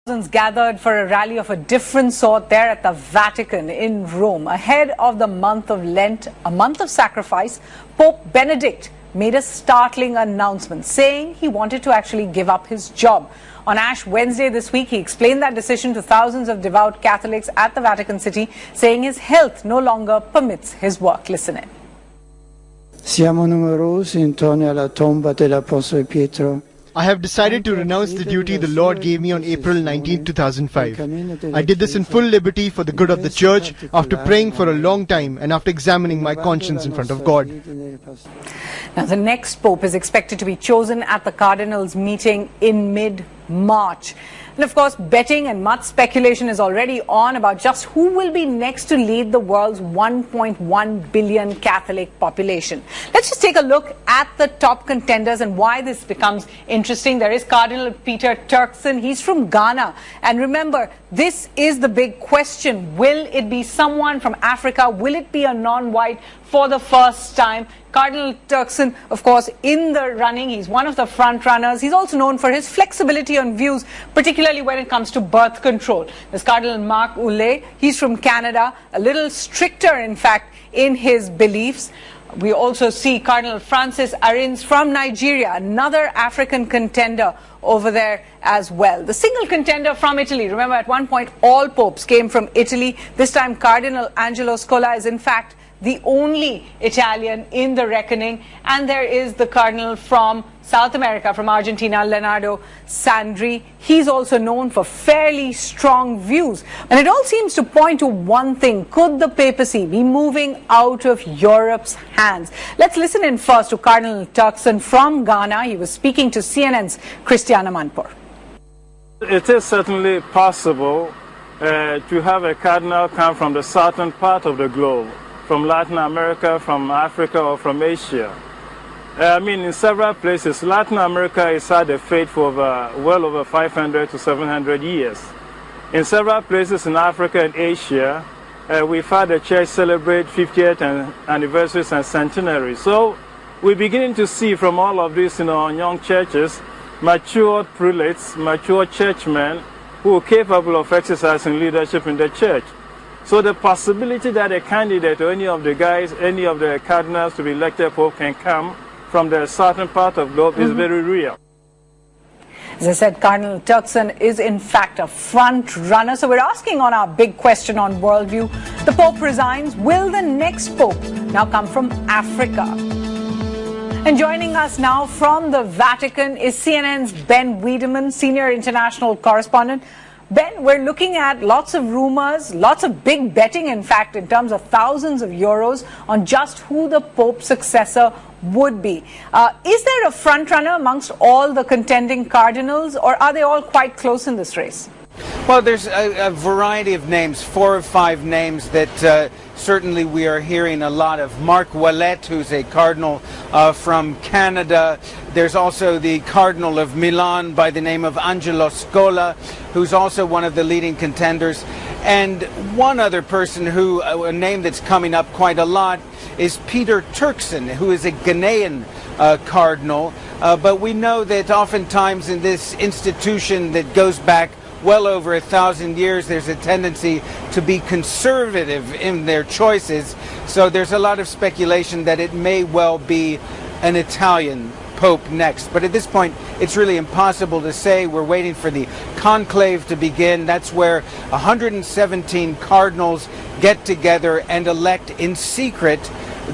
Gathered for a rally of a different sort there at the Vatican in Rome. Ahead of the month of Lent, a month of sacrifice, Pope Benedict made a startling announcement saying he wanted to actually give up his job. On Ash Wednesday this week, he explained that decision to thousands of devout Catholics at the Vatican City, saying his health no longer permits his work. Listen in. Siamo numerosi intorno alla tomba dell'Apostolo Pietro. I have decided to renounce the duty the Lord gave me on April 19, 2005. I did this in full liberty for the good of the Church, after praying for a long time and after examining my conscience in front of God. Now, the next Pope is expected to be chosen at the Cardinals' meeting in mid-March. And of course, betting and much speculation is already on about just who will be next to lead the world's 1.1 billion Catholic population. Let's just take a look at the top contenders and why this becomes interesting. There is Cardinal Peter Turkson. He's from Ghana. And remember, this is the big question. Will it be someone from Africa? Will it be a non-white for the first time? Cardinal Turkson, of course, in the running. He's one of the front runners. He's also known for his flexibility on views, particularly when it comes to birth control. There's Cardinal Marc Ouellet. He's from Canada, a little stricter, in fact, in his beliefs. We also see Cardinal Francis Arins from Nigeria, another African contender over there as well. The single contender from Italy. Remember, at one point, all popes came from Italy. This time, Cardinal Angelo Scola is, in fact, the only Italian in the reckoning. And there is the Cardinal from South America, from Argentina, Leonardo Sandri. He's also known for fairly strong views. And it all seems to point to one thing. Could the papacy be moving out of Europe's hands? Let's listen in first to Cardinal Turkson from Ghana. He was speaking to CNN's Christiana Manpour. It is certainly possible to have a cardinal come from the southern part of the globe, from Latin America, from Africa, or from Asia. I mean, in several places, Latin America has had a faith for well over 500 to 700 years. In several places in Africa and Asia, we've had the church celebrate 50th anniversaries and centenaries. So we're beginning to see from all of this, young churches, mature prelates, mature churchmen who are capable of exercising leadership in the church. So the possibility that a candidate or any of the guys, any of the cardinals to be elected pope can come from the southern part of the globe is very real. As I said, Cardinal Turkson is in fact a front runner. So we're asking on our big question on worldview. The Pope resigns. Will the next Pope now come from Africa? And joining us now from the Vatican is CNN's Ben Wiedemann, senior international correspondent. Ben, we're looking at lots of rumors, lots of big betting, in fact, in terms of thousands of euros on just who the Pope's successor would be. Is there a front-runner amongst all the contending cardinals, or are they all quite close in this race? Well, there's a variety of names, 4 or 5 names that certainly we are hearing a lot of. Marc Ouellet, who's a cardinal from Canada. There's also the Cardinal of Milan by the name of Angelo Scola, who's also one of the leading contenders. And one other person who, a name that's coming up quite a lot, is Peter Turkson, who is a Ghanaian cardinal. But we know that oftentimes in this institution that goes back well over 1,000 years, there's a tendency to be conservative in their choices. So there's a lot of speculation that it may well be an Italian Pope next. But at this point, it's really impossible to say. We're waiting for the conclave to begin. That's where 117 cardinals get together and elect in secret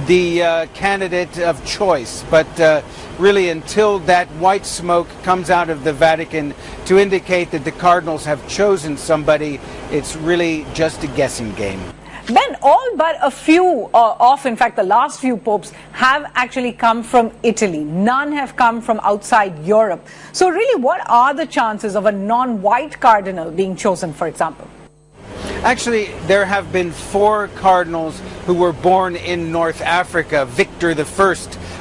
the candidate of choice. But really, until that white smoke comes out of the Vatican to indicate that the cardinals have chosen somebody, it's really just a guessing game. Ben, all but a few in fact, the last few popes have actually come from Italy. None have come from outside Europe. So really, what are the chances of a non-white cardinal being chosen, for example? Actually, there have been 4 cardinals who were born in North Africa. Victor I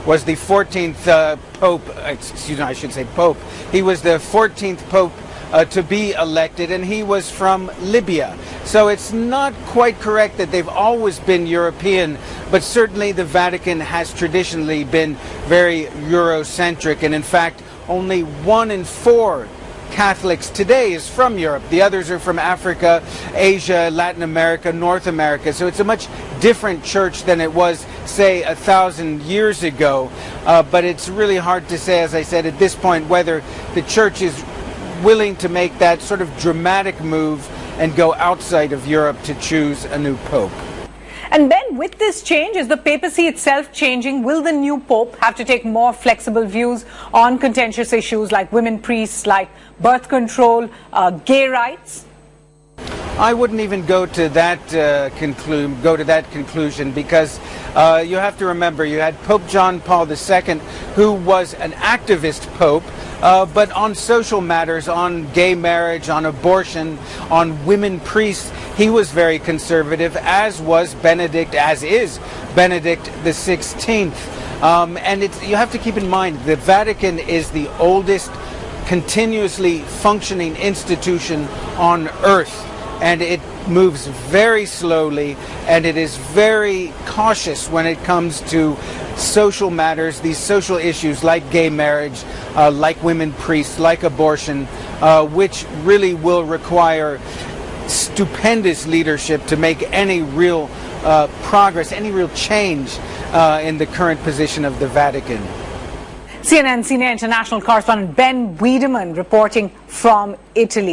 was the 14th Pope, excuse me, I should say Pope. He was the 14th Pope to be elected, and he was from Libya. So it's not quite correct that they've always been European, but certainly the Vatican has traditionally been very Eurocentric, and in fact, only 1 in 4 Catholics today is from Europe. The others are from Africa, Asia, Latin America, North America. So it's a much different church than it was, say, 1,000 years ago. But it's really hard to say, as I said, at this point, whether the church is willing to make that sort of dramatic move and go outside of Europe to choose a new pope. And then with this change, is the papacy itself changing? Will the new pope have to take more flexible views on contentious issues like women priests, like birth control, gay rights? I wouldn't even go to that conclusion, because you have to remember you had Pope John Paul II, who was an activist pope, but on social matters, on gay marriage, on abortion, on women priests, he was very conservative, as is Benedict XVI. And you have to keep in mind, the Vatican is the oldest continuously functioning institution on earth. And it moves very slowly, and it is very cautious when it comes to social matters, these social issues like gay marriage, like women priests, like abortion, which really will require stupendous leadership to make any real progress, any real change in the current position of the Vatican. CNN International correspondent Ben Wiedemann reporting from Italy.